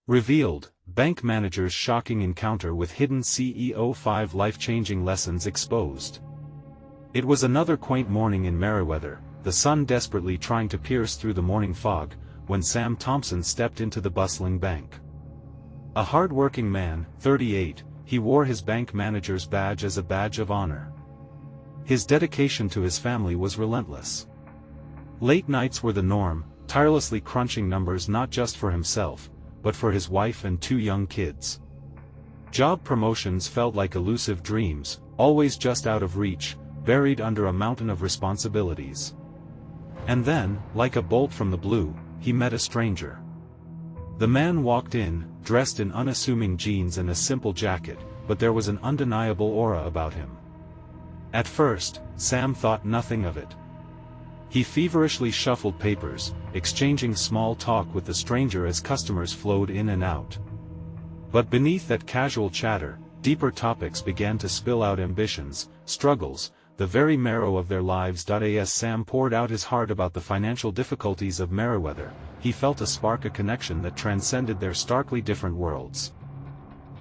Revealed, bank manager's shocking encounter with hidden CEO, 5 life-changing lessons exposed. It was another quaint morning in Merriweather, the sun desperately trying to pierce through the morning fog, when Sam Thompson stepped into the bustling bank. A hard-working man, 38, he wore his bank manager's badge as a badge of honor. His dedication to his family was relentless. Late nights were the norm, tirelessly crunching numbers not just for himself, but for his wife and 2 young kids. Job promotions felt like elusive dreams, always just out of reach, buried under a mountain of responsibilities. And then, like a bolt from the blue, he met a stranger. The man walked in, dressed in unassuming jeans and a simple jacket, but there was an undeniable aura about him. At first, Sam thought nothing of it. He feverishly shuffled papers, exchanging small talk with the stranger as customers flowed in and out. But beneath that casual chatter, deeper topics began to spill out: ambitions, struggles, the very marrow of their lives. As Sam poured out his heart about the financial difficulties of Merriweather, he felt a spark, a connection that transcended their starkly different worlds.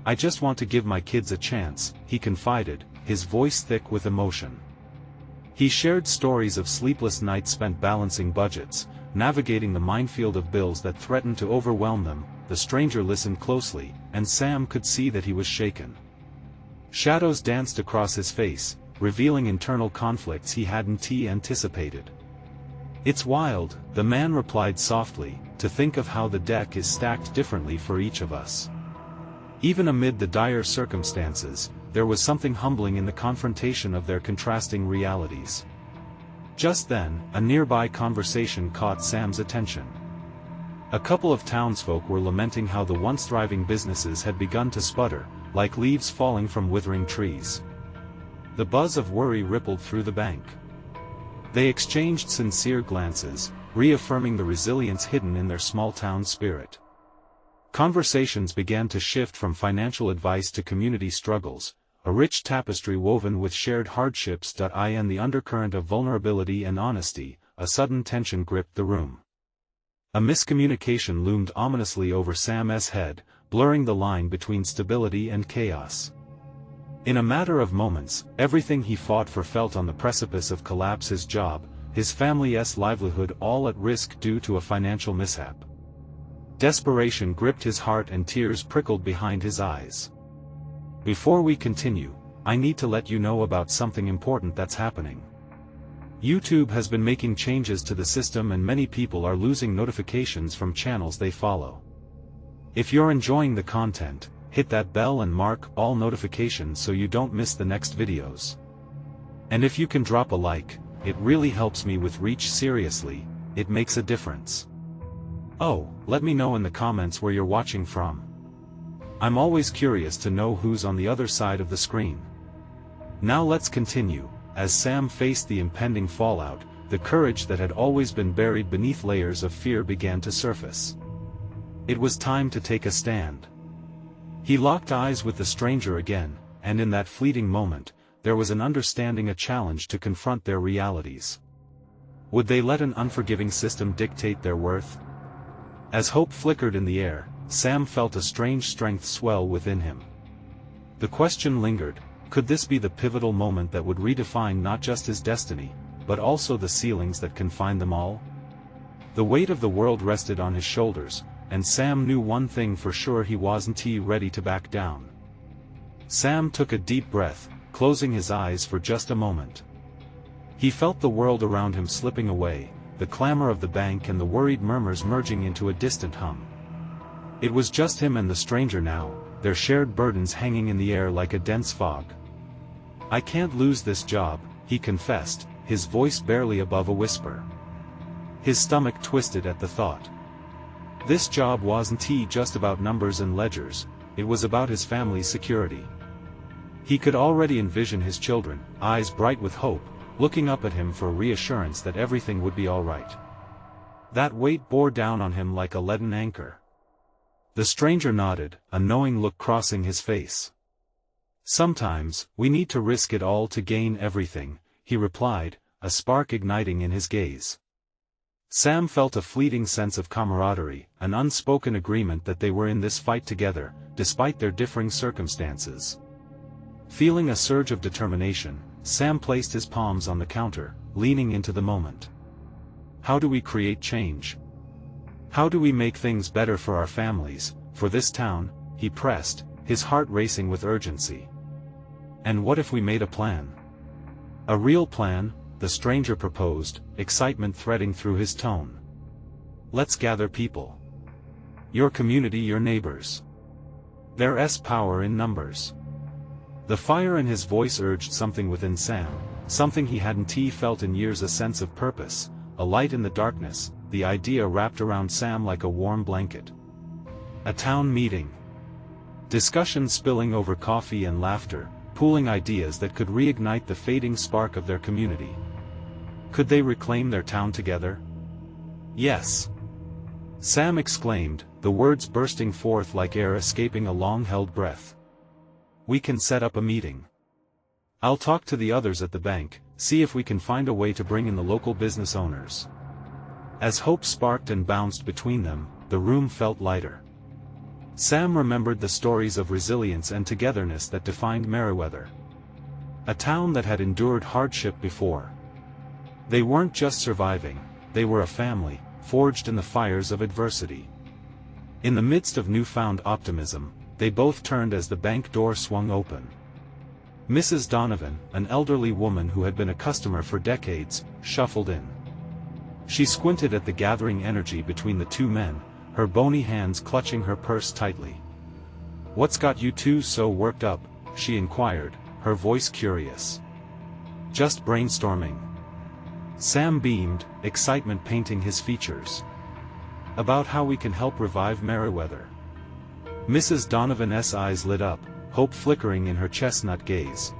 "I just want to give my kids a chance," he confided, his voice thick with emotion. He shared stories of sleepless nights spent balancing budgets, navigating the minefield of bills that threatened to overwhelm them. The stranger listened closely, and Sam could see that he was shaken. Shadows danced across his face, revealing internal conflicts he hadn't anticipated. "It's wild," the man replied softly, "to think of how the deck is stacked differently for each of us." Even amid the dire circumstances, there was something humbling in the confrontation of their contrasting realities. Just then, a nearby conversation caught Sam's attention. A couple of townsfolk were lamenting how the once thriving businesses had begun to sputter, like leaves falling from withering trees. The buzz of worry rippled through the bank. They exchanged sincere glances, reaffirming the resilience hidden in their small-town spirit. Conversations began to shift from financial advice to community struggles, a rich tapestry woven with shared hardships. In the undercurrent of vulnerability and honesty, a sudden tension gripped the room. A miscommunication loomed ominously over Sam's head, blurring the line between stability and chaos. In a matter of moments, everything he fought for felt on the precipice of collapse: his job, his family's livelihood, all at risk due to a financial mishap. Desperation gripped his heart and tears prickled behind his eyes. "Before we continue, I need to let you know about something important that's happening. YouTube has been making changes to the system and many people are losing notifications from channels they follow. If you're enjoying the content, hit that bell and mark all notifications so you don't miss the next videos. And if you can drop a like, it really helps me with reach. Seriously, it makes a difference. Oh, let me know in the comments where you're watching from. I'm always curious to know who's on the other side of the screen." Now let's continue. As Sam faced the impending fallout, the courage that had always been buried beneath layers of fear began to surface. It was time to take a stand. He locked eyes with the stranger again, and in that fleeting moment, there was an understanding, a challenge to confront their realities. Would they let an unforgiving system dictate their worth? As hope flickered in the air, Sam felt a strange strength swell within him. The question lingered: could this be the pivotal moment that would redefine not just his destiny, but also the ceilings that confined them all? The weight of the world rested on his shoulders, and Sam knew one thing for sure: he wasn't ready to back down. Sam took a deep breath, closing his eyes for just a moment. He felt the world around him slipping away, the clamor of the bank and the worried murmurs merging into a distant hum. It was just him and the stranger now, their shared burdens hanging in the air like a dense fog. "I can't lose this job," he confessed, his voice barely above a whisper. His stomach twisted at the thought. This job wasn't just about numbers and ledgers, it was about his family's security. He could already envision his children, eyes bright with hope, looking up at him for reassurance that everything would be all right. That weight bore down on him like a leaden anchor. The stranger nodded, a knowing look crossing his face. "Sometimes, we need to risk it all to gain everything," he replied, a spark igniting in his gaze. Sam felt a fleeting sense of camaraderie, an unspoken agreement that they were in this fight together, despite their differing circumstances. Feeling a surge of determination, Sam placed his palms on the counter, leaning into the moment. How do we create change? How do we make things better for our families, for this town? He pressed, his heart racing with urgency. And what if we made a plan? A real plan, the stranger proposed, excitement threading through his tone. Let's gather people. Your community, your neighbors. There's power in numbers. The fire in his voice urged something within Sam, something he hadn't felt in years, a sense of purpose, a light in the darkness. The idea wrapped around Sam like a warm blanket. A town meeting. Discussion spilling over coffee and laughter, pooling ideas that could reignite the fading spark of their community. Could they reclaim their town together? Yes. Sam exclaimed, the words bursting forth like air escaping a long-held breath. We can set up a meeting. I'll talk to the others at the bank, see if we can find a way to bring in the local business owners. As hope sparked and bounced between them, the room felt lighter. Sam remembered the stories of resilience and togetherness that defined Merriweather. A town that had endured hardship before. They weren't just surviving, they were a family, forged in the fires of adversity. In the midst of newfound optimism, they both turned as the bank door swung open. Mrs. Donovan, an elderly woman who had been a customer for decades, shuffled in. She squinted at the gathering energy between the two men, her bony hands clutching her purse tightly. "What's got you two so worked up?" she inquired, her voice curious. "Just brainstorming." Sam beamed, excitement painting his features. "About how we can help revive Merriweather." Mrs. Donovan's eyes lit up, hope flickering in her chestnut gaze.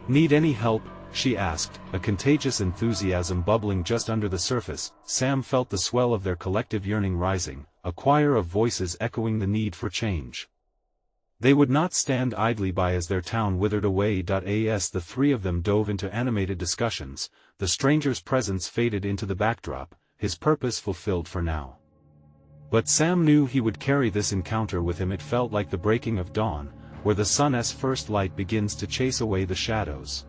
"Need any help?" she asked, a contagious enthusiasm bubbling just under the surface. Sam felt the swell of their collective yearning rising, a choir of voices echoing the need for change. They would not stand idly by as their town withered away. As the three of them dove into animated discussions, the stranger's presence faded into the backdrop, his purpose fulfilled for now. But Sam knew he would carry this encounter with him. It felt like the breaking of dawn, where the sun's first light begins to chase away the shadows.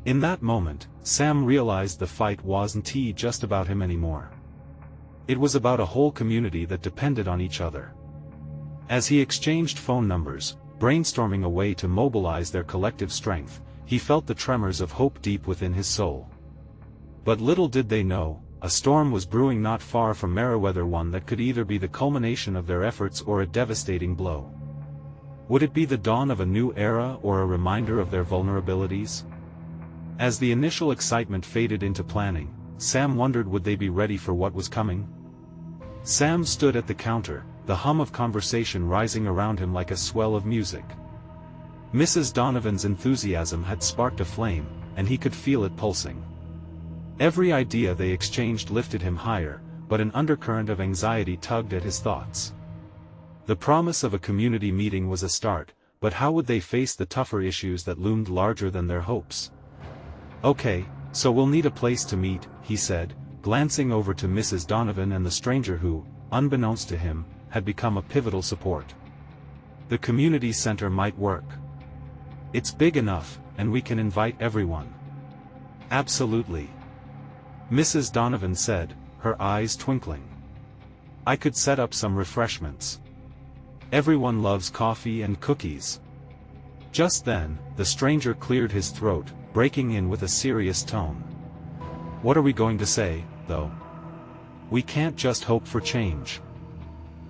In that moment, Sam realized the fight wasn't just about him anymore. It was about a whole community that depended on each other. As he exchanged phone numbers, brainstorming a way to mobilize their collective strength, he felt the tremors of hope deep within his soul. But little did they know, a storm was brewing not far from Merriweather, one that could either be the culmination of their efforts or a devastating blow. Would it be the dawn of a new era or a reminder of their vulnerabilities? As the initial excitement faded into planning, Sam wondered, would they be ready for what was coming? Sam stood at the counter, the hum of conversation rising around him like a swell of music. Mrs. Donovan's enthusiasm had sparked a flame, and he could feel it pulsing. Every idea they exchanged lifted him higher, but an undercurrent of anxiety tugged at his thoughts. The promise of a community meeting was a start, but how would they face the tougher issues that loomed larger than their hopes? "Okay, so we'll need a place to meet," he said, glancing over to Mrs. Donovan and the stranger who, unbeknownst to him, had become a pivotal support. "The community center might work. It's big enough, and we can invite everyone." "Absolutely," Mrs. Donovan said, her eyes twinkling. "I could set up some refreshments. Everyone loves coffee and cookies." Just then, the stranger cleared his throat, breaking in with a serious tone. "What are we going to say, though? We can't just hope for change.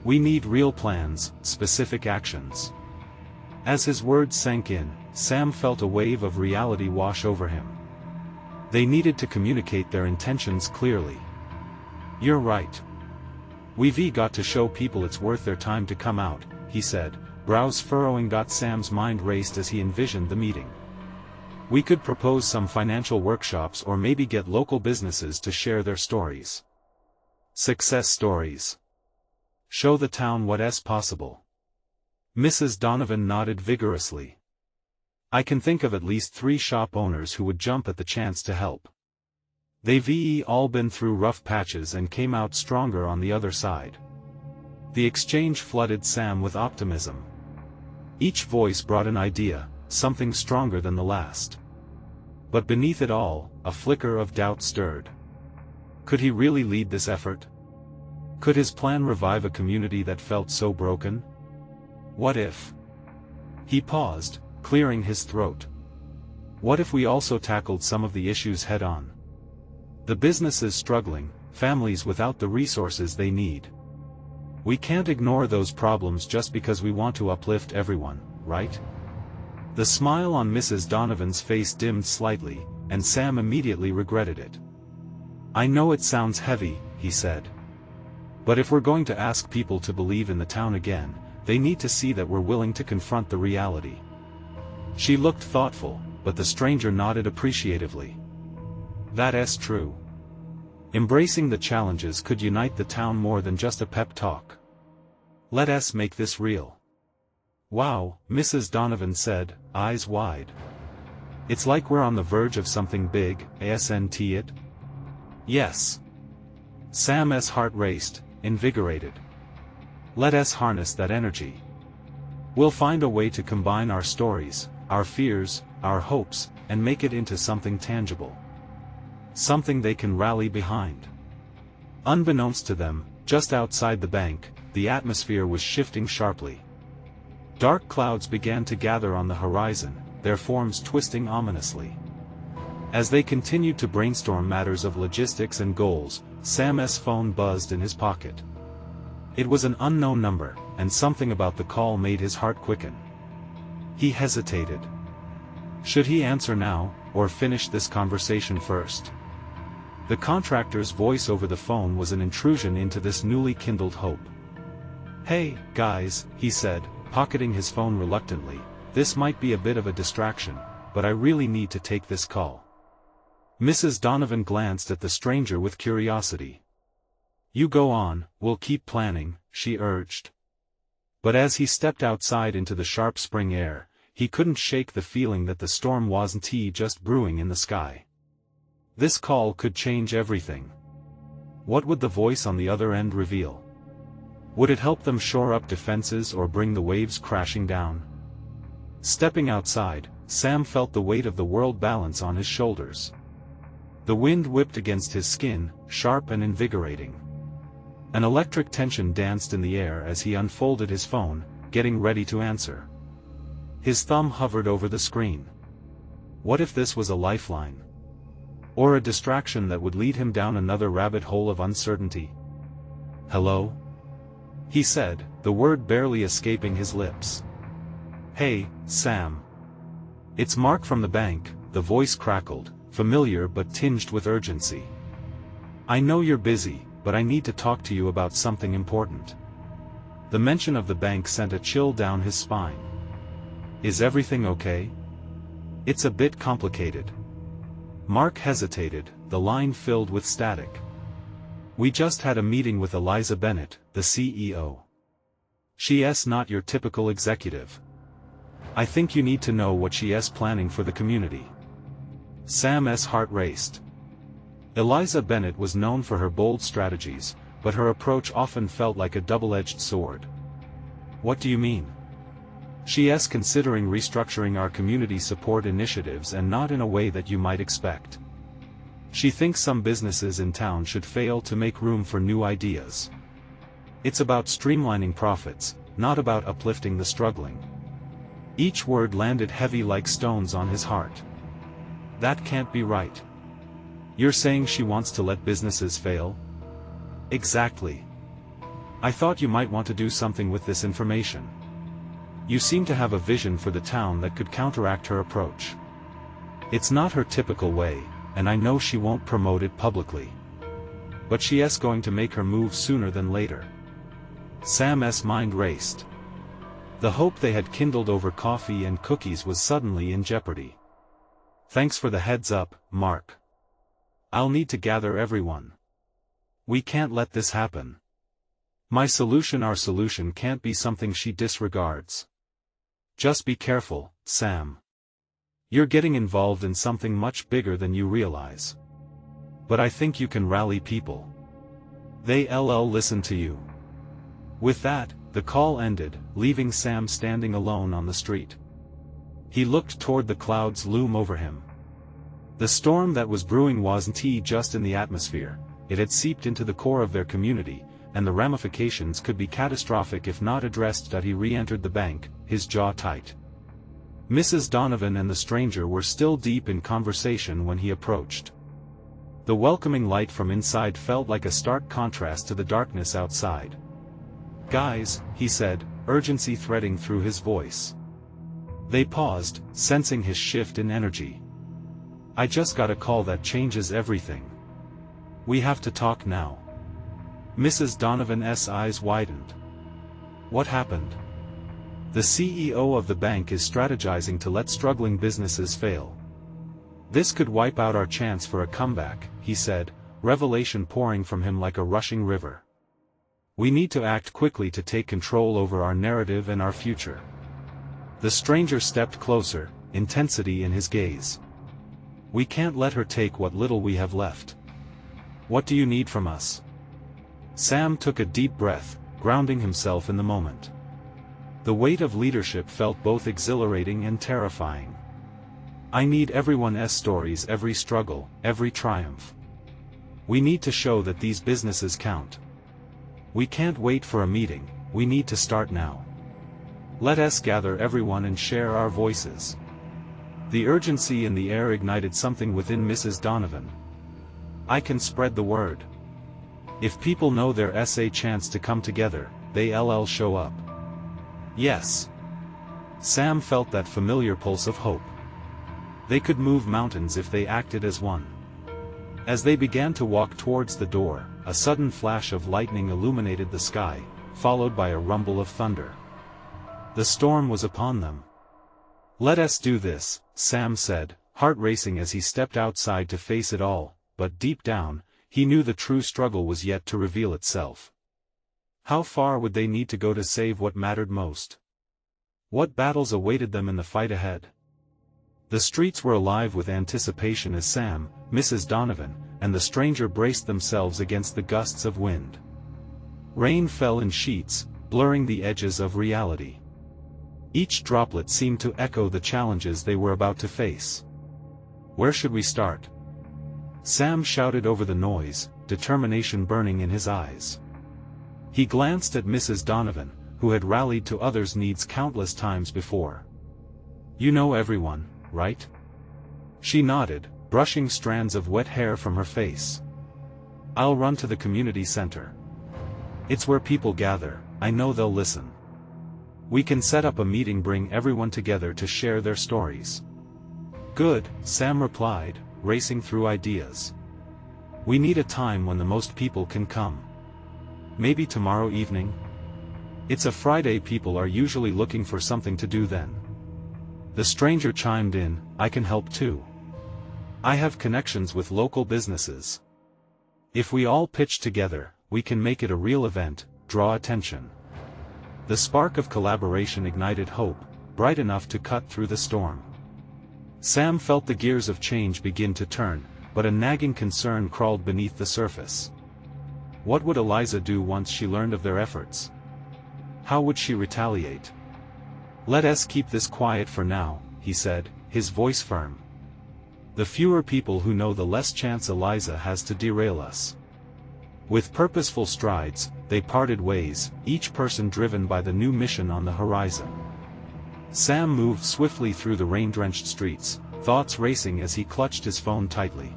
We need real plans, specific actions." As his words sank in, Sam felt a wave of reality wash over him. They needed to communicate their intentions clearly. "You're right. We've got to show people it's worth their time to come out," he said, brows furrowing. Sam's mind raced as he envisioned the meeting. "We could propose some financial workshops or maybe get local businesses to share their stories. Success stories. Show the town what's possible." Mrs. Donovan nodded vigorously. "I can think of at least 3 shop owners who would jump at the chance to help." They've all been through rough patches and came out stronger on the other side. The exchange flooded Sam with optimism. Each voice brought an idea, something stronger than the last. But beneath it all, a flicker of doubt stirred. Could he really lead this effort? Could his plan revive a community that felt so broken? What if? He paused, clearing his throat. What if we also tackled some of the issues head-on? The businesses struggling, families without the resources they need. We can't ignore those problems just because we want to uplift everyone, right? The smile on Mrs. Donovan's face dimmed slightly, and Sam immediately regretted it. I know it sounds heavy, he said. But if we're going to ask people to believe in the town again, they need to see that we're willing to confront the reality. She looked thoughtful, but the stranger nodded appreciatively. That's true. Embracing the challenges could unite the town more than just a pep talk. Let us make this real. Wow, Mrs. Donovan said, eyes wide. It's like we're on the verge of something big, isn't it? Yes. Sam's heart raced, invigorated. Let us harness that energy. We'll find a way to combine our stories, our fears, our hopes, and make it into something tangible. Something they can rally behind. Unbeknownst to them, just outside the bank, the atmosphere was shifting sharply. Dark clouds began to gather on the horizon, their forms twisting ominously. As they continued to brainstorm matters of logistics and goals, Sam's phone buzzed in his pocket. It was an unknown number, and something about the call made his heart quicken. He hesitated. Should he answer now, or finish this conversation first? The contractor's voice over the phone was an intrusion into this newly kindled hope. Hey, guys, he said, pocketing his phone reluctantly, this might be a bit of a distraction, but I really need to take this call. Mrs. Donovan glanced at the stranger with curiosity. You go on, we'll keep planning, she urged. But as he stepped outside into the sharp spring air, he couldn't shake the feeling that the storm wasn't just brewing in the sky. This call could change everything. What would the voice on the other end reveal? Would it help them shore up defenses or bring the waves crashing down? Stepping outside, Sam felt the weight of the world balance on his shoulders. The wind whipped against his skin, sharp and invigorating. An electric tension danced in the air as he unfolded his phone, getting ready to answer. His thumb hovered over the screen. What if this was a lifeline? Or a distraction that would lead him down another rabbit hole of uncertainty? Hello? He said, the word barely escaping his lips. Hey, Sam. It's Mark from the bank, the voice crackled, familiar but tinged with urgency. I know you're busy, but I need to talk to you about something important. The mention of the bank sent a chill down his spine. Is everything okay? It's a bit complicated. Mark hesitated, the line filled with static. We just had a meeting with Eliza Bennett, the CEO. She's not your typical executive. I think you need to know what she's planning for the community. Sam's heart raced. Eliza Bennett was known for her bold strategies, but her approach often felt like a double-edged sword. What do you mean? She's considering restructuring our community support initiatives, and not in a way that you might expect. She thinks some businesses in town should fail to make room for new ideas. It's about streamlining profits, not about uplifting the struggling. Each word landed heavy like stones on his heart. That can't be right. You're saying she wants to let businesses fail? Exactly. I thought you might want to do something with this information. You seem to have a vision for the town that could counteract her approach. It's not her typical way, and I know she won't promote it publicly. But she's going to make her move sooner than later. Sam's mind raced. The hope they had kindled over coffee and cookies was suddenly in jeopardy. Thanks for the heads up, Mark. I'll need to gather everyone. We can't let this happen. Our solution can't be something she disregards. Just be careful, Sam. You're getting involved in something much bigger than you realize. But I think you can rally people. They'll listen to you. With that, the call ended, leaving Sam standing alone on the street. He looked toward the clouds loom over him. The storm that was brewing wasn't just in the atmosphere, it had seeped into the core of their community, and the ramifications could be catastrophic if not addressed. He re-entered the bank, his jaw tight. Mrs. Donovan and the stranger were still deep in conversation when he approached. The welcoming light from inside felt like a stark contrast to the darkness outside. "Guys," he said, urgency threading through his voice. They paused, sensing his shift in energy. "I just got a call that changes everything. We have to talk now." Mrs. Donovan's eyes widened. "What happened?" "The CEO of the bank is strategizing to let struggling businesses fail. This could wipe out our chance for a comeback," he said, revelation pouring from him like a rushing river. "We need to act quickly to take control over our narrative and our future." The stranger stepped closer, intensity in his gaze. "We can't let her take what little we have left. What do you need from us?" Sam took a deep breath, grounding himself in the moment. The weight of leadership felt both exhilarating and terrifying. "I need everyone's stories, every struggle, every triumph. We need to show that these businesses count. We can't wait for a meeting, we need to start now. Let us gather everyone and share our voices." The urgency in the air ignited something within Mrs. Donovan. "I can spread the word. If people know there's a chance to come together, they'll show up." "Yes." Sam felt that familiar pulse of hope. They could move mountains if they acted as one. As they began to walk towards the door, a sudden flash of lightning illuminated the sky, followed by a rumble of thunder. The storm was upon them. "Let us do this," Sam said, heart racing as he stepped outside to face it all, but deep down, he knew the true struggle was yet to reveal itself. How far would they need to go to save what mattered most? What battles awaited them in the fight ahead? The streets were alive with anticipation as Sam, Mrs. Donovan, and the stranger braced themselves against the gusts of wind. Rain fell in sheets, blurring the edges of reality. Each droplet seemed to echo the challenges they were about to face. "Where should we start?" Sam shouted over the noise, determination burning in his eyes. He glanced at Mrs. Donovan, who had rallied to others' needs countless times before. "You know everyone, right?" She nodded, brushing strands of wet hair from her face. "I'll run to the community center. It's where people gather, I know they'll listen. We can set up a meeting, bring everyone together to share their stories." "Good," Sam replied, racing through ideas. "We need a time when the most people can come. Maybe tomorrow evening? It's a Friday, people are usually looking for something to do then." The stranger chimed in, "I can help too. I have connections with local businesses. If we all pitch together, we can make it a real event, draw attention." The spark of collaboration ignited hope, bright enough to cut through the storm. Sam felt the gears of change begin to turn, but a nagging concern crawled beneath the surface. What would Eliza do once she learned of their efforts? How would she retaliate? "Let us keep this quiet for now," he said, his voice firm. "The fewer people who know, the less chance Eliza has to derail us." With purposeful strides, they parted ways, each person driven by the new mission on the horizon. Sam moved swiftly through the rain-drenched streets, thoughts racing as he clutched his phone tightly.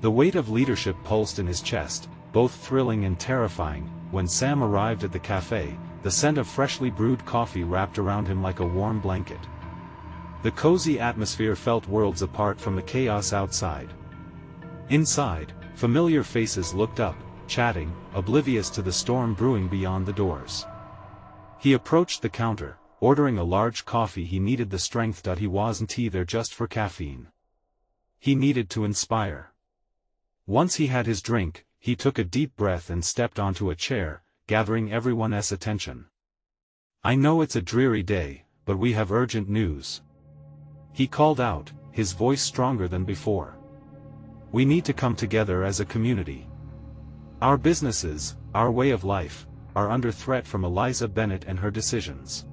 The weight of leadership pulsed in his chest, both thrilling and terrifying. When Sam arrived at the cafe, the scent of freshly brewed coffee wrapped around him like a warm blanket. The cozy atmosphere felt worlds apart from the chaos outside. Inside, familiar faces looked up, chatting, oblivious to the storm brewing beyond the doors. He approached the counter, ordering a large coffee. He needed the strength. He wasn't there just for caffeine. He needed to inspire. Once he had his drink, he took a deep breath and stepped onto a chair, gathering everyone's attention. "I know it's a dreary day, but we have urgent news," he called out, his voice stronger than before. We need to come together as a community. Our businesses, our way of life, are under threat from Eliza Bennett and her decisions.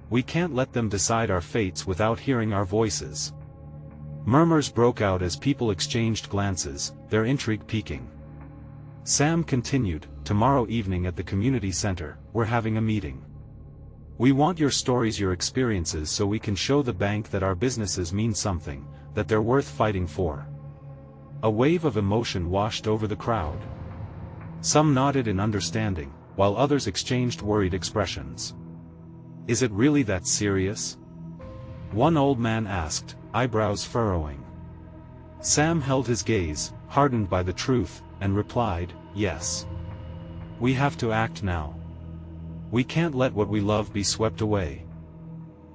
We can't let them decide our fates without hearing our voices." Murmurs broke out as people exchanged glances, their intrigue piquing. Sam continued, "Tomorrow evening at the community center, we're having a meeting. We want your stories, your experiences, so we can show the bank that our businesses mean something, that they're worth fighting for." A wave of emotion washed over the crowd. Some nodded in understanding, while others exchanged worried expressions. "Is it really that serious?" one old man asked, eyebrows furrowing. Sam held his gaze, hardened by the truth, and replied, "Yes. We have to act now. We can't let what we love be swept away.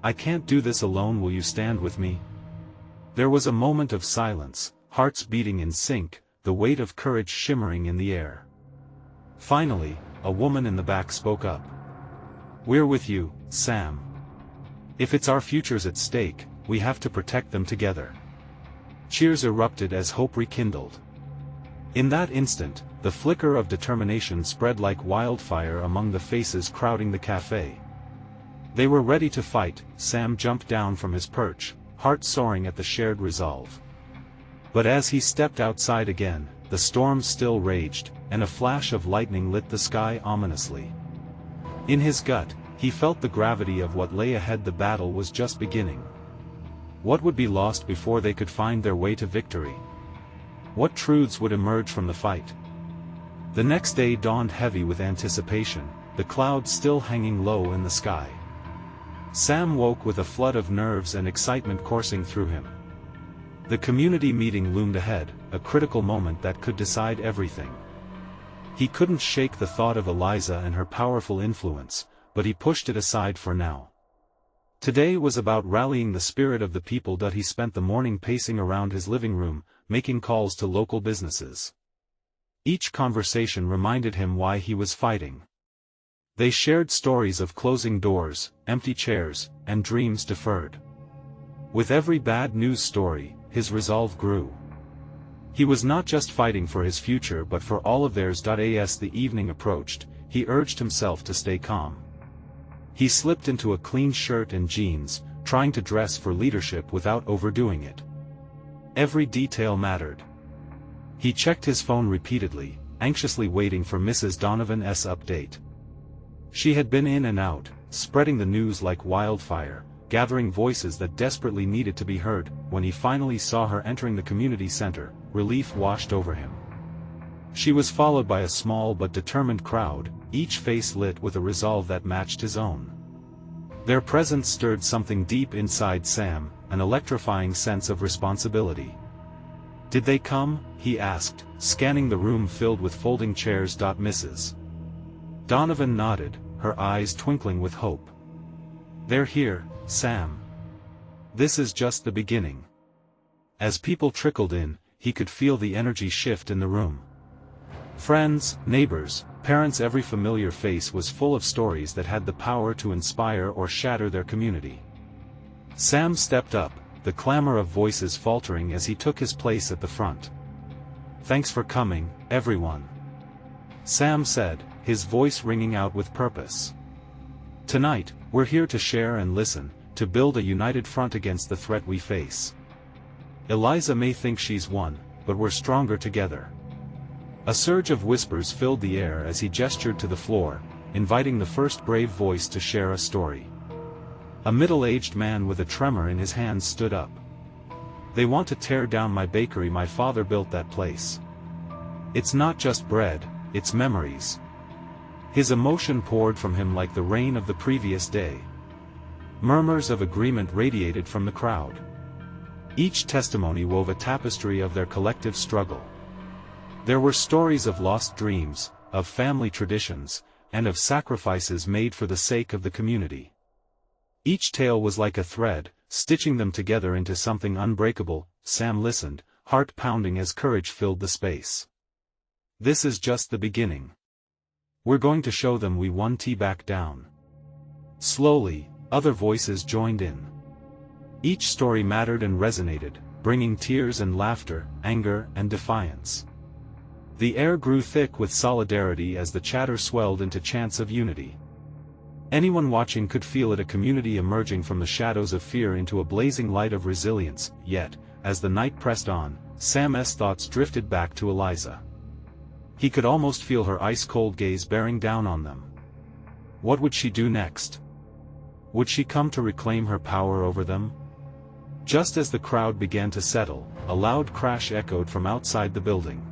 I can't do this alone. Will you stand with me?" There was a moment of silence, hearts beating in sync, the weight of courage shimmering in the air. Finally, a woman in the back spoke up. "We're with you, Sam. If it's our futures at stake, we have to protect them together." Cheers erupted as hope rekindled. In that instant, the flicker of determination spread like wildfire among the faces crowding the cafe. They were ready to fight. Sam jumped down from his perch, heart soaring at the shared resolve. But as he stepped outside again, the storm still raged, and a flash of lightning lit the sky ominously. In his gut, he felt the gravity of what lay ahead. The battle was just beginning. What would be lost before they could find their way to victory? What truths would emerge from the fight? The next day dawned heavy with anticipation, the clouds still hanging low in the sky. Sam woke with a flood of nerves and excitement coursing through him. The community meeting loomed ahead, a critical moment that could decide everything. He couldn't shake the thought of Eliza and her powerful influence, but he pushed it aside for now. Today was about rallying the spirit of the people. He spent the morning pacing around his living room, making calls to local businesses. Each conversation reminded him why he was fighting. They shared stories of closing doors, empty chairs, and dreams deferred. With every bad news story, his resolve grew. He was not just fighting for his future but for all of theirs. As the evening approached, he urged himself to stay calm. He slipped into a clean shirt and jeans, trying to dress for leadership without overdoing it. Every detail mattered. He checked his phone repeatedly, anxiously waiting for Mrs. Donovan's update. She had been in and out, spreading the news like wildfire, gathering voices that desperately needed to be heard. When he finally saw her entering the community center, relief washed over him. She was followed by a small but determined crowd, each face lit with a resolve that matched his own. Their presence stirred something deep inside Sam, an electrifying sense of responsibility. "Did they come?" he asked, scanning the room filled with folding chairs. Mrs. Donovan nodded, her eyes twinkling with hope. "They're here, Sam. This is just the beginning." As people trickled in, he could feel the energy shift in the room. Friends, neighbors, parents, every familiar face was full of stories that had the power to inspire or shatter their community. Sam stepped up, the clamor of voices faltering as he took his place at the front. "Thanks for coming, everyone," Sam said, his voice ringing out with purpose. "Tonight, we're here to share and listen, to build a united front against the threat we face. Eliza may think she's won, but we're stronger together." A surge of whispers filled the air as he gestured to the floor, inviting the first brave voice to share a story. A middle-aged man with a tremor in his hands stood up. "They want to tear down my bakery. My father built that place. It's not just bread, it's memories." His emotion poured from him like the rain of the previous day. Murmurs of agreement radiated from the crowd. Each testimony wove a tapestry of their collective struggle. There were stories of lost dreams, of family traditions, and of sacrifices made for the sake of the community. Each tale was like a thread, stitching them together into something unbreakable. Sam listened, heart pounding as courage filled the space. "This is just the beginning. We're going to show them we won." Back down. Slowly, other voices joined in. Each story mattered and resonated, bringing tears and laughter, anger and defiance. The air grew thick with solidarity as the chatter swelled into chants of unity. Anyone watching could feel it, a community emerging from the shadows of fear into a blazing light of resilience. Yet, as the night pressed on, Sam's thoughts drifted back to Eliza. He could almost feel her ice-cold gaze bearing down on them. What would she do next? Would she come to reclaim her power over them? Just as the crowd began to settle, a loud crash echoed from outside the building.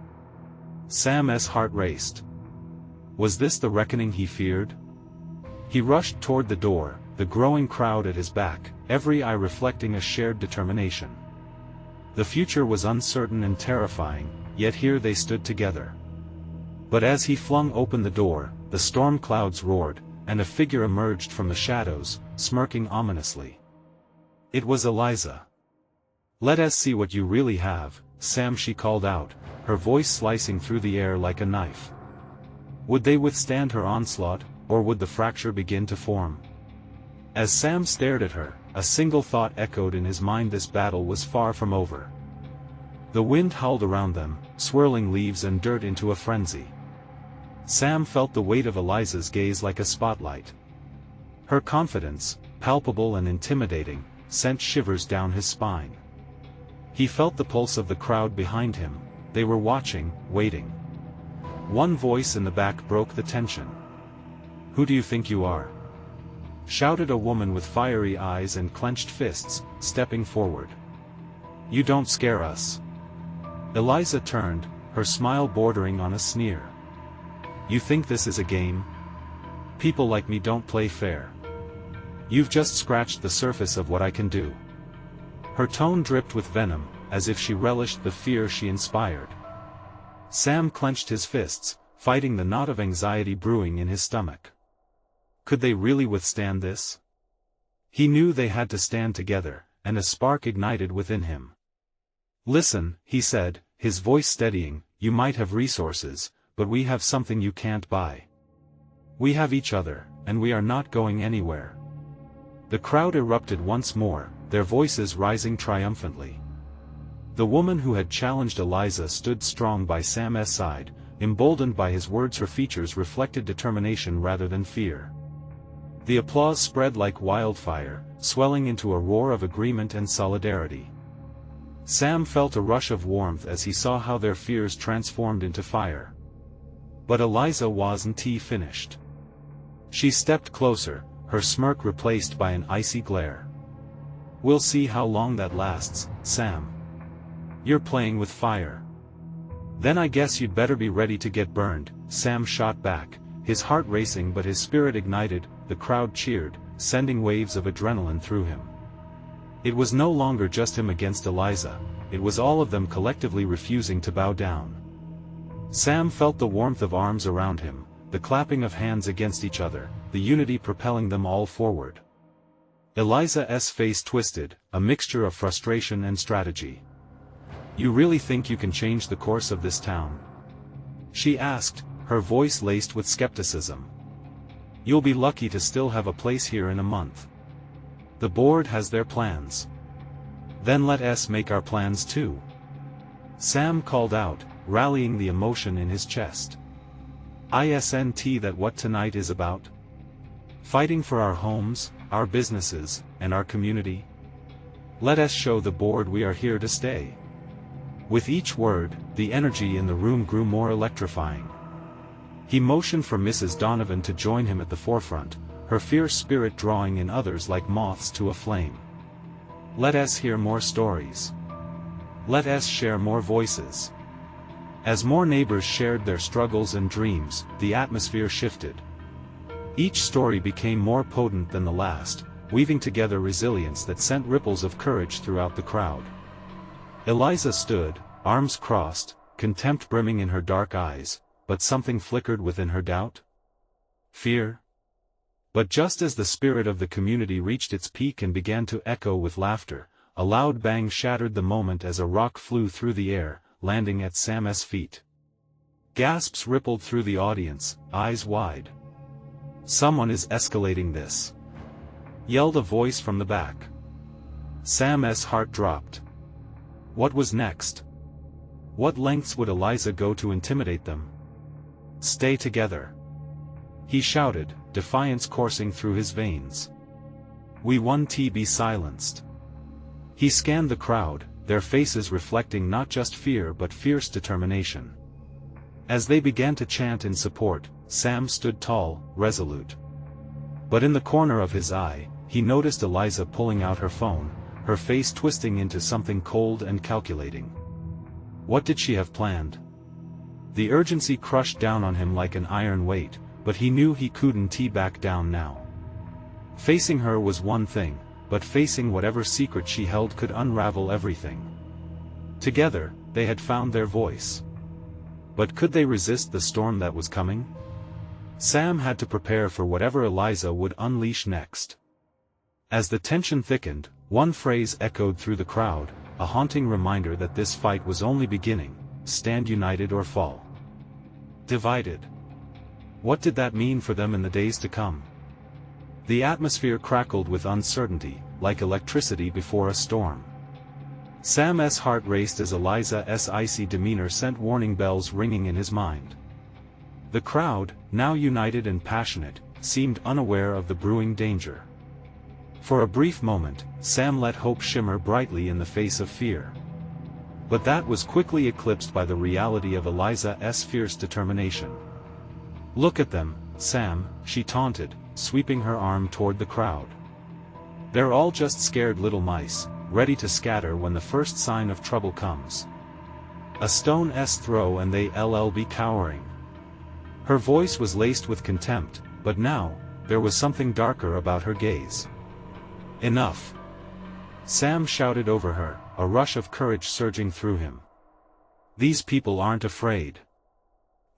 Sam's heart raced. Was this the reckoning he feared? He rushed toward the door, the growing crowd at his back, every eye reflecting a shared determination. The future was uncertain and terrifying, yet here they stood together. But as he flung open the door, the storm clouds roared, and a figure emerged from the shadows, smirking ominously. It was Eliza. "Let us see what you really have, Sam," she called out, her voice slicing through the air like a knife. Would they withstand her onslaught, or would the fracture begin to form? As Sam stared at her, a single thought echoed in his mind: this battle was far from over. The wind howled around them, swirling leaves and dirt into a frenzy. Sam felt the weight of Eliza's gaze like a spotlight. Her confidence, palpable and intimidating, sent shivers down his spine. He felt the pulse of the crowd behind him. They were watching, waiting. One voice in the back broke the tension. "Who do you think you are?" shouted a woman with fiery eyes and clenched fists, stepping forward. "You don't scare us." Eliza turned, her smile bordering on a sneer. "You think this is a game? People like me don't play fair. You've just scratched the surface of what I can do." Her tone dripped with venom, as if she relished the fear she inspired. Sam clenched his fists, fighting the knot of anxiety brewing in his stomach. Could they really withstand this? He knew they had to stand together, and a spark ignited within him. "Listen," he said, his voice steadying, "you might have resources, but we have something you can't buy. We have each other, and we are not going anywhere." The crowd erupted once more, their voices rising triumphantly. The woman who had challenged Eliza stood strong by Sam's side, emboldened by his words. Her features reflected determination rather than fear. The applause spread like wildfire, swelling into a roar of agreement and solidarity. Sam felt a rush of warmth as he saw how their fears transformed into fire. But Eliza wasn't finished. She stepped closer, her smirk replaced by an icy glare. "We'll see how long that lasts, Sam. You're playing with fire. Then I guess you'd better be ready to get burned," Sam shot back, his heart racing but his spirit ignited. The crowd cheered, sending waves of adrenaline through him. It was no longer just him against Eliza, it was all of them collectively refusing to bow down. Sam felt the warmth of arms around him, the clapping of hands against each other, the unity propelling them all forward. Eliza's face twisted, a mixture of frustration and strategy. "You really think you can change the course of this town?" she asked, her voice laced with skepticism. "You'll be lucky to still have a place here in a month. The board has their plans. Then let us make our plans too," Sam called out, rallying the emotion in his chest. "Isn't that what tonight is about? Fighting for our homes, our businesses, and our community? Let us show the board we are here to stay." With each word, the energy in the room grew more electrifying. He motioned for Mrs. Donovan to join him at the forefront, her fierce spirit drawing in others like moths to a flame. "Let us hear more stories. Let us share more voices." As more neighbors shared their struggles and dreams, the atmosphere shifted. Each story became more potent than the last, weaving together resilience that sent ripples of courage throughout the crowd. Eliza stood, arms crossed, contempt brimming in her dark eyes, but something flickered within her. Doubt? Fear? But just as the spirit of the community reached its peak and began to echo with laughter, a loud bang shattered the moment as a rock flew through the air, landing at Sam's feet. Gasps rippled through the audience, eyes wide. "Someone is escalating this," yelled a voice from the back. Sam's heart dropped. What was next? What lengths would Eliza go to intimidate them? Stay together, he shouted, defiance coursing through his veins. We won. Be silenced. He scanned the crowd, their faces reflecting not just fear but fierce determination. As they began to chant in support, Sam stood tall, resolute. But in the corner of his eye, he noticed Eliza pulling out her phone, her face twisting into something cold and calculating. What did she have planned? The urgency crushed down on him like an iron weight, but he knew he couldn't back down now. Facing her was one thing, but facing whatever secret she held could unravel everything. Together, they had found their voice. But could they resist the storm that was coming? Sam had to prepare for whatever Eliza would unleash next. As the tension thickened, one phrase echoed through the crowd, a haunting reminder that this fight was only beginning: stand united or fall. Divided. What did that mean for them in the days to come? The atmosphere crackled with uncertainty, like electricity before a storm. Sam's heart raced as Eliza's icy demeanor sent warning bells ringing in his mind. The crowd, now united and passionate, seemed unaware of the brewing danger. For a brief moment, Sam let hope shimmer brightly in the face of fear. But that was quickly eclipsed by the reality of Eliza's fierce determination. Look at them, Sam, she taunted, sweeping her arm toward the crowd. They're all just scared little mice, ready to scatter when the first sign of trouble comes. A stone's throw and they'll be cowering. Her voice was laced with contempt, but now, there was something darker about her gaze. Enough! Sam shouted over her, a rush of courage surging through him. These people aren't afraid.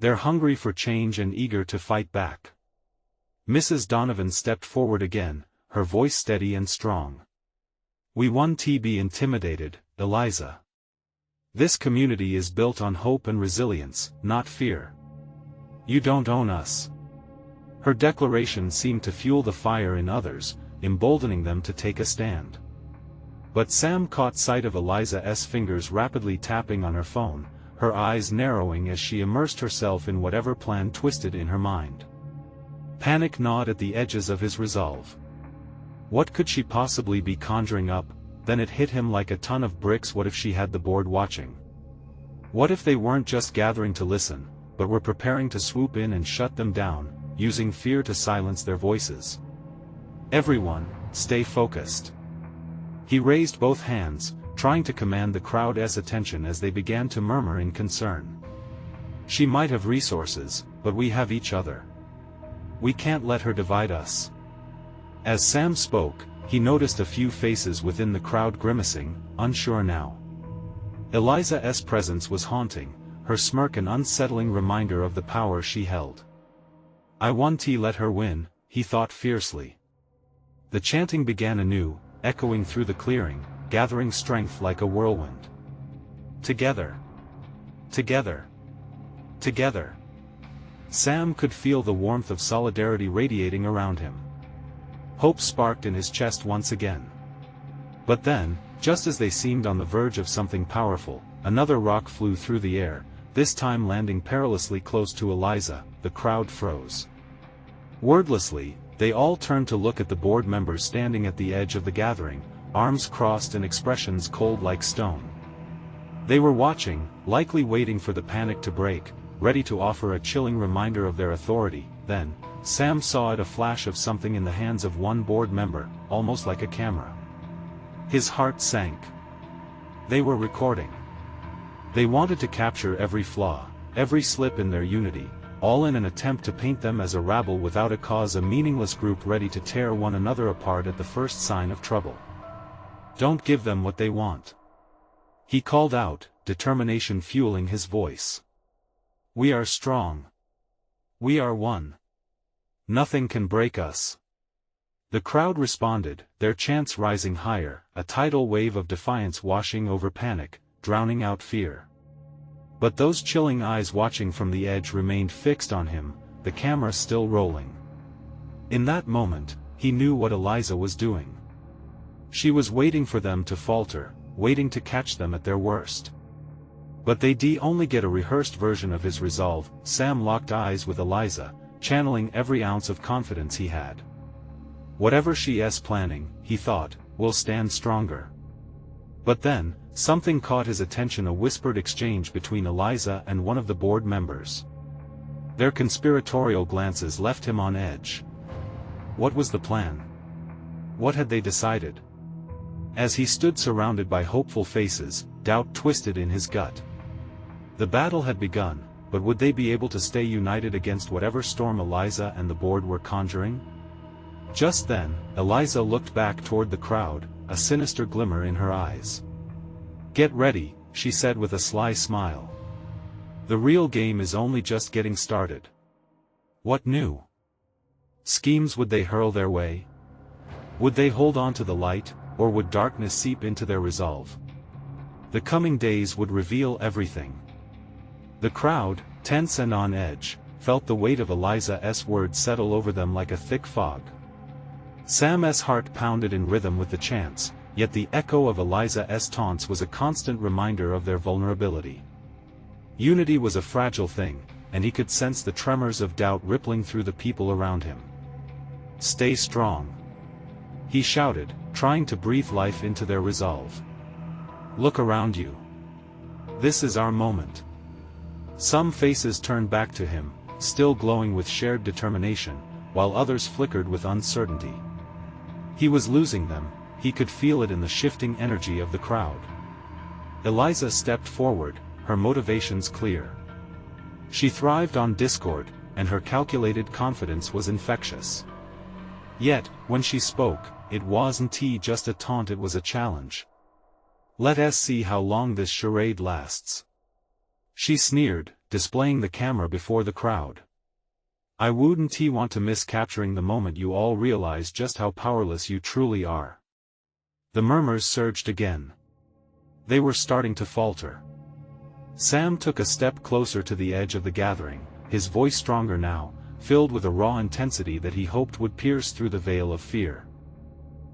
They're hungry for change and eager to fight back. Mrs. Donovan stepped forward again, her voice steady and strong. We won't be intimidated, Eliza. This community is built on hope and resilience, not fear. You don't own us. Her declaration seemed to fuel the fire in others, emboldening them to take a stand. But Sam caught sight of Eliza's fingers rapidly tapping on her phone, her eyes narrowing as she immersed herself in whatever plan twisted in her mind. Panic gnawed at the edges of his resolve. What could she possibly be conjuring up? Then it hit him like a ton of bricks. What if she had the board watching? What if they weren't just gathering to listen, but were preparing to swoop in and shut them down, using fear to silence their voices? Everyone, stay focused. He raised both hands, trying to command the crowd's attention as they began to murmur in concern. She might have resources, but we have each other. We can't let her divide us. As Sam spoke, he noticed a few faces within the crowd grimacing, unsure now. Eliza's presence was haunting, her smirk an unsettling reminder of the power she held. I won't let her win, he thought fiercely. The chanting began anew, echoing through the clearing, gathering strength like a whirlwind. Together. Together. Together. Sam could feel the warmth of solidarity radiating around him. Hope sparked in his chest once again. But then, just as they seemed on the verge of something powerful, another rock flew through the air, this time landing perilously close to Eliza. The crowd froze. Wordlessly, they all turned to look at the board members standing at the edge of the gathering, arms crossed and expressions cold like stone. They were watching, likely waiting for the panic to break, ready to offer a chilling reminder of their authority. Then, Sam saw a flash of something in the hands of one board member, almost like a camera. His heart sank. They were recording. They wanted to capture every flaw, every slip in their unity, all in an attempt to paint them as a rabble without a cause, a meaningless group ready to tear one another apart at the first sign of trouble. Don't give them what they want. He called out, determination fueling his voice. We are strong. We are one. Nothing can break us. The crowd responded, their chants rising higher, a tidal wave of defiance washing over panic, drowning out fear. But those chilling eyes watching from the edge remained fixed on him, the camera still rolling. In that moment, he knew what Eliza was doing. She was waiting for them to falter, waiting to catch them at their worst. But they'd only get a rehearsed version of his resolve. Sam locked eyes with Eliza, channeling every ounce of confidence he had. Whatever she's planning, he thought, will stand stronger. But then, something caught his attention: a whispered exchange between Eliza and one of the board members. Their conspiratorial glances left him on edge. What was the plan? What had they decided? As he stood surrounded by hopeful faces, doubt twisted in his gut. The battle had begun, but would they be able to stay united against whatever storm Eliza and the board were conjuring? Just then, Eliza looked back toward the crowd, a sinister glimmer in her eyes. "Get ready," she said with a sly smile. "The real game is only just getting started." What new schemes would they hurl their way? Would they hold on to the light, or would darkness seep into their resolve? The coming days would reveal everything. The crowd, tense and on edge, felt the weight of Eliza's words settle over them like a thick fog. Sam's heart pounded in rhythm with the chants, yet the echo of Eliza's taunts was a constant reminder of their vulnerability. Unity was a fragile thing, and he could sense the tremors of doubt rippling through the people around him. "Stay strong," he shouted, trying to breathe life into their resolve. "Look around you. This is our moment." Some faces turned back to him, still glowing with shared determination, while others flickered with uncertainty. He was losing them, he could feel it in the shifting energy of the crowd. Eliza stepped forward, her motivations clear. She thrived on discord, and her calculated confidence was infectious. Yet, when she spoke, it wasn't just a taunt, it was a challenge. "Let us see how long this charade lasts," she sneered, displaying the camera before the crowd. "I wouldn't want to miss capturing the moment you all realize just how powerless you truly are." The murmurs surged again. They were starting to falter. Sam took a step closer to the edge of the gathering, his voice stronger now, filled with a raw intensity that he hoped would pierce through the veil of fear.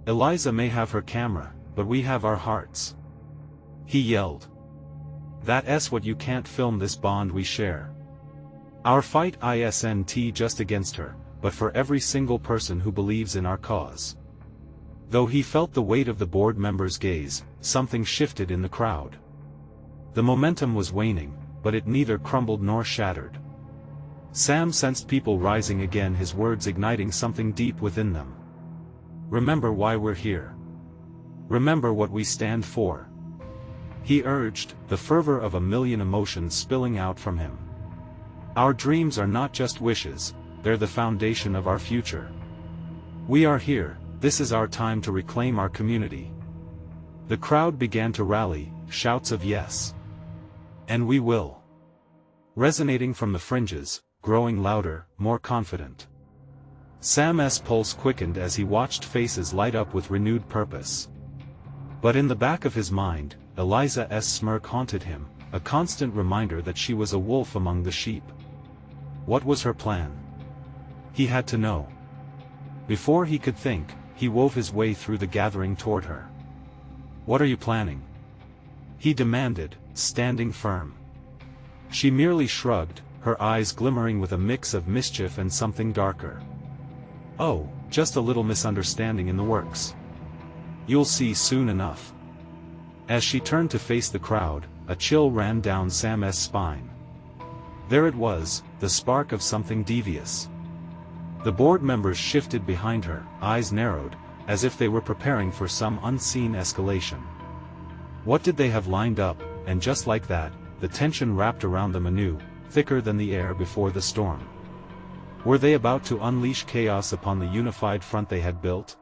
"Eliza may have her camera, but we have our hearts," he yelled. "That's what you can't film, this bond we share. Our fight isn't just against her, but for every single person who believes in our cause." Though he felt the weight of the board members' gaze, something shifted in the crowd. The momentum was waning, but it neither crumbled nor shattered. Sam sensed people rising again, his words igniting something deep within them. "Remember why we're here. Remember what we stand for," he urged, the fervor of a million emotions spilling out from him. "Our dreams are not just wishes, they're the foundation of our future. We are here, this is our time to reclaim our community." The crowd began to rally, shouts of "yes" and "we will" resonating from the fringes, growing louder, more confident. Sam's pulse quickened as he watched faces light up with renewed purpose. But in the back of his mind, Eliza's smirk haunted him, a constant reminder that she was a wolf among the sheep. What was her plan? He had to know. Before he could think, he wove his way through the gathering toward her. "What are you planning?" he demanded, standing firm. She merely shrugged, her eyes glimmering with a mix of mischief and something darker. "Oh, just a little misunderstanding in the works. You'll see soon enough." As she turned to face the crowd, a chill ran down Sam's spine. There it was, the spark of something devious. The board members shifted behind her, eyes narrowed, as if they were preparing for some unseen escalation. What did they have lined up? And just like that, the tension wrapped around them anew, thicker than the air before the storm. Were they about to unleash chaos upon the unified front they had built?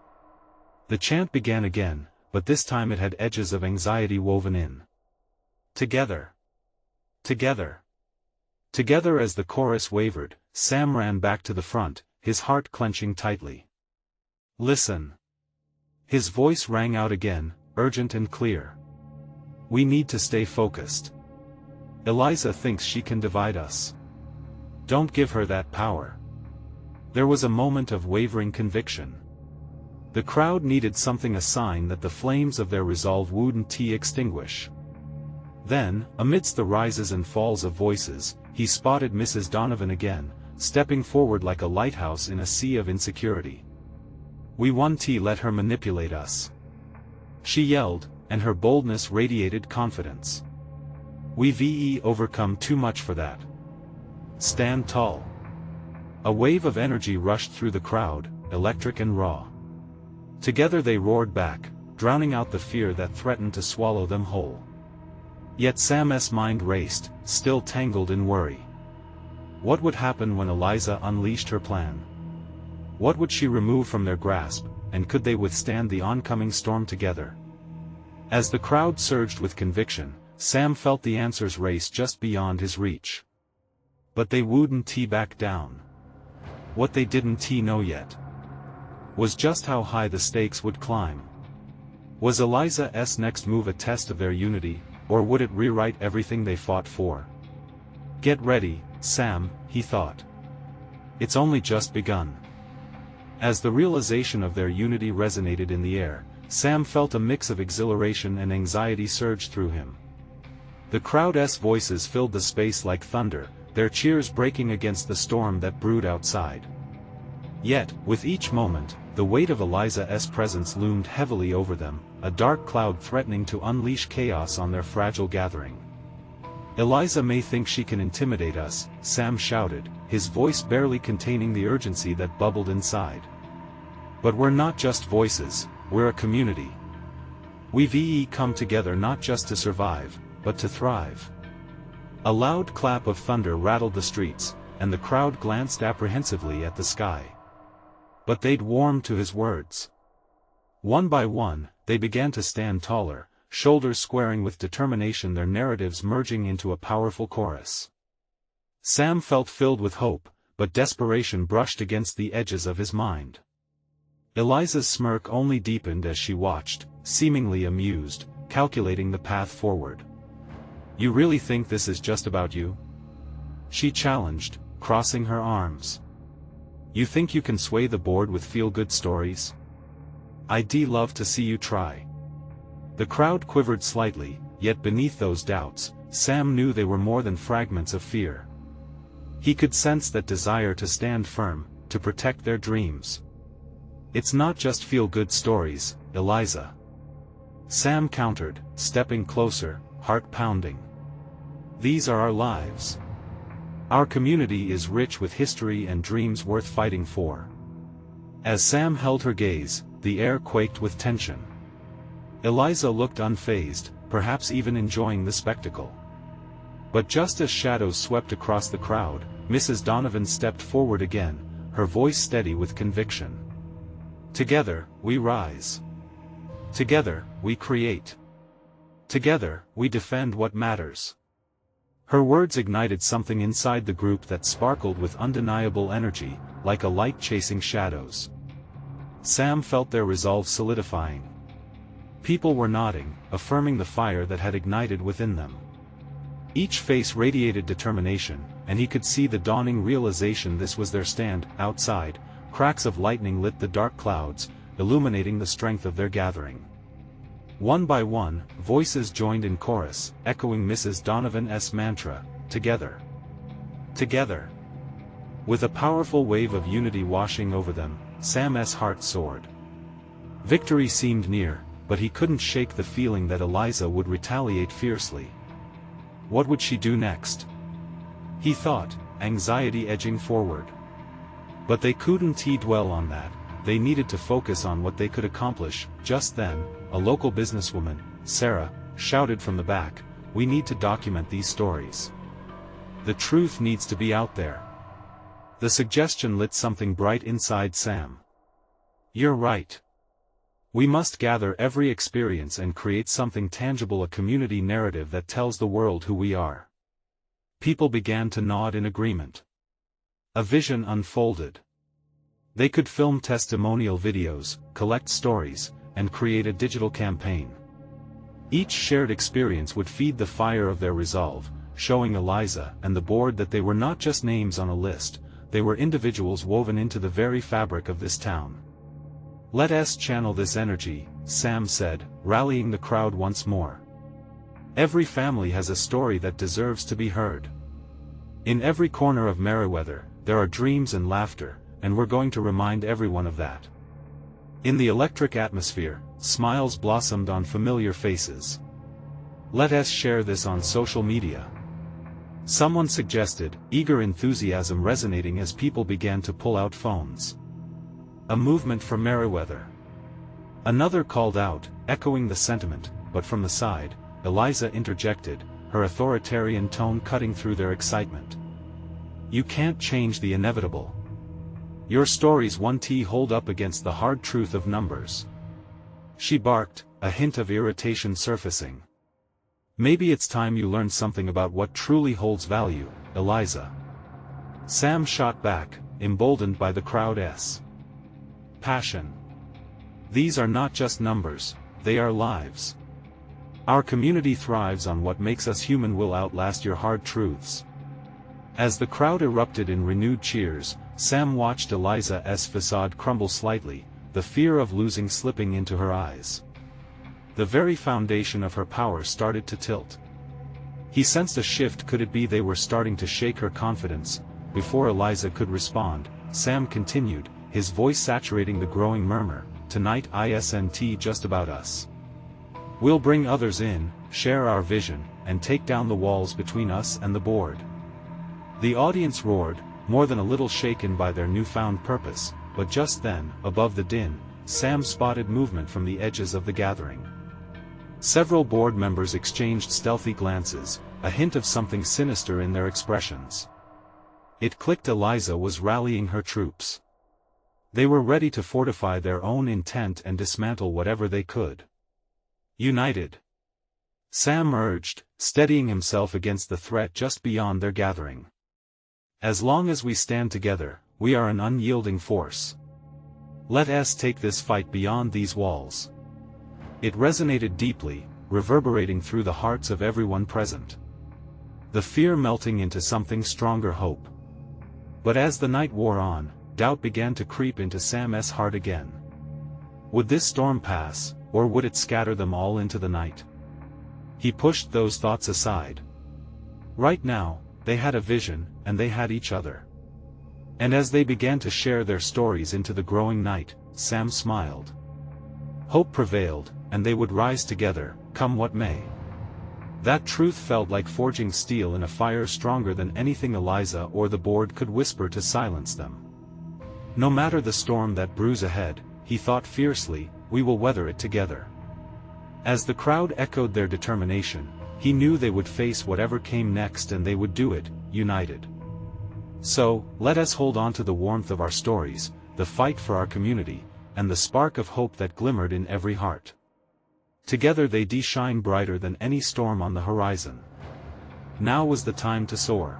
The chant began again, but this time it had edges of anxiety woven in. "Together. Together. Together." As the chorus wavered, Sam ran back to the front, his heart clenching tightly. "Listen." His voice rang out again, urgent and clear. "We need to stay focused. Eliza thinks she can divide us. Don't give her that power." There was a moment of wavering conviction. The crowd needed something, a sign that the flames of their resolve wouldn't extinguish. Then, amidst the rises and falls of voices, he spotted Mrs. Donovan again, stepping forward like a lighthouse in a sea of insecurity. "We won't let her manipulate us," she yelled, and her boldness radiated confidence. "We've overcome too much for that. Stand tall." A wave of energy rushed through the crowd, electric and raw. Together they roared back, drowning out the fear that threatened to swallow them whole. Yet Sam's mind raced, still tangled in worry. What would happen when Eliza unleashed her plan? What would she remove from their grasp, and could they withstand the oncoming storm together? As the crowd surged with conviction, Sam felt the answers race just beyond his reach. But they wouldn't back down. What they didn't know yet was just how high the stakes would climb. Was Eliza's next move a test of their unity, or would it rewrite everything they fought for? "Get ready, Sam," he thought. "It's only just begun." As the realization of their unity resonated in the air, Sam felt a mix of exhilaration and anxiety surge through him. The crowd's voices filled the space like thunder, their cheers breaking against the storm that brewed outside. Yet, with each moment, the weight of Eliza's presence loomed heavily over them, a dark cloud threatening to unleash chaos on their fragile gathering. "Eliza may think she can intimidate us," Sam shouted, his voice barely containing the urgency that bubbled inside. "But we're not just voices, we're a community. We've come together not just to survive, but to thrive." A loud clap of thunder rattled the streets, and the crowd glanced apprehensively at the sky. But they'd warmed to his words. One by one, they began to stand taller, shoulders squaring with determination, their narratives merging into a powerful chorus. Sam felt filled with hope, but desperation brushed against the edges of his mind. Eliza's smirk only deepened as she watched, seemingly amused, calculating the path forward. "You really think this is just about you?" she challenged, crossing her arms. "You think you can sway the board with feel-good stories? I'd love to see you try." The crowd quivered slightly, yet beneath those doubts, Sam knew they were more than fragments of fear. He could sense that desire to stand firm, to protect their dreams. "It's not just feel-good stories, Eliza," Sam countered, stepping closer, heart pounding. "These are our lives. Our community is rich with history and dreams worth fighting for." As Sam held her gaze, the air quaked with tension. Eliza looked unfazed, perhaps even enjoying the spectacle. But just as shadows swept across the crowd, Mrs. Donovan stepped forward again, her voice steady with conviction. "Together, we rise. Together, we create. Together, we defend what matters." Her words ignited something inside the group that sparkled with undeniable energy, like a light chasing shadows. Sam felt their resolve solidifying. People were nodding, affirming the fire that had ignited within them. Each face radiated determination, and he could see the dawning realization this was their stand. Outside, cracks of lightning lit the dark clouds, illuminating the strength of their gathering. One by one, voices joined in chorus, echoing Mrs. Donovan's mantra, "Together. Together." With a powerful wave of unity washing over them, Sam's heart soared. Victory seemed near, but he couldn't shake the feeling that Eliza would retaliate fiercely. What would she do next? He thought, anxiety edging forward. But they couldn't dwell on that. They needed to focus on what they could accomplish. Just then, a local businesswoman, Sarah, shouted from the back, "We need to document these stories. The truth needs to be out there." The suggestion lit something bright inside Sam. "You're right. We must gather every experience and create something tangible, a community narrative that tells the world who we are." People began to nod in agreement. A vision unfolded. They could film testimonial videos, collect stories, and create a digital campaign. Each shared experience would feed the fire of their resolve, showing Eliza and the board that they were not just names on a list, they were individuals woven into the very fabric of this town. Let us channel this energy, Sam said, rallying the crowd once more. Every family has a story that deserves to be heard. In every corner of Meriwether, there are dreams and laughter, and we're going to remind everyone of that. In the electric atmosphere, smiles blossomed on familiar faces. Let us share this on social media. Someone suggested, eager enthusiasm resonating as people began to pull out phones. A movement for Meriwether. Another called out, echoing the sentiment, but from the side, Eliza interjected, her authoritarian tone cutting through their excitement. You can't change the inevitable. Your stories won't hold up against the hard truth of numbers. She barked, a hint of irritation surfacing. Maybe it's time you learned something about what truly holds value, Eliza. Sam shot back, emboldened by the crowd's passion. These are not just numbers, they are lives. Our community thrives on what makes us human will outlast your hard truths. As the crowd erupted in renewed cheers, Sam watched Eliza's facade crumble slightly, the fear of losing slipping into her eyes. The very foundation of her power started to tilt. He sensed a shift. Could it be they were starting to shake her confidence? Before Eliza could respond, Sam continued, his voice saturating the growing murmur, tonight isn't just about us. We'll bring others in, share our vision, and take down the walls between us and the board. The audience roared, more than a little shaken by their newfound purpose, but just then, above the din, Sam spotted movement from the edges of the gathering. Several board members exchanged stealthy glances, a hint of something sinister in their expressions. It clicked. Eliza was rallying her troops. They were ready to fortify their own intent and dismantle whatever they could. United. Sam urged, steadying himself against the threat just beyond their gathering. As long as we stand together, we are an unyielding force. Let us take this fight beyond these walls. It resonated deeply, reverberating through the hearts of everyone present. The fear melting into something stronger, hope. But as the night wore on, doubt began to creep into Sam's heart again. Would this storm pass, or would it scatter them all into the night? He pushed those thoughts aside. Right now, they had a vision, and they had each other. And as they began to share their stories into the growing night, Sam smiled. Hope prevailed, and they would rise together, come what may. That truth felt like forging steel in a fire stronger than anything Eliza or the board could whisper to silence them. No matter the storm that brews ahead, he thought fiercely, we will weather it together. As the crowd echoed their determination, he knew they would face whatever came next, and they would do it, united. So, let us hold on to the warmth of our stories, the fight for our community, and the spark of hope that glimmered in every heart. Together they shine brighter than any storm on the horizon. Now was the time to soar.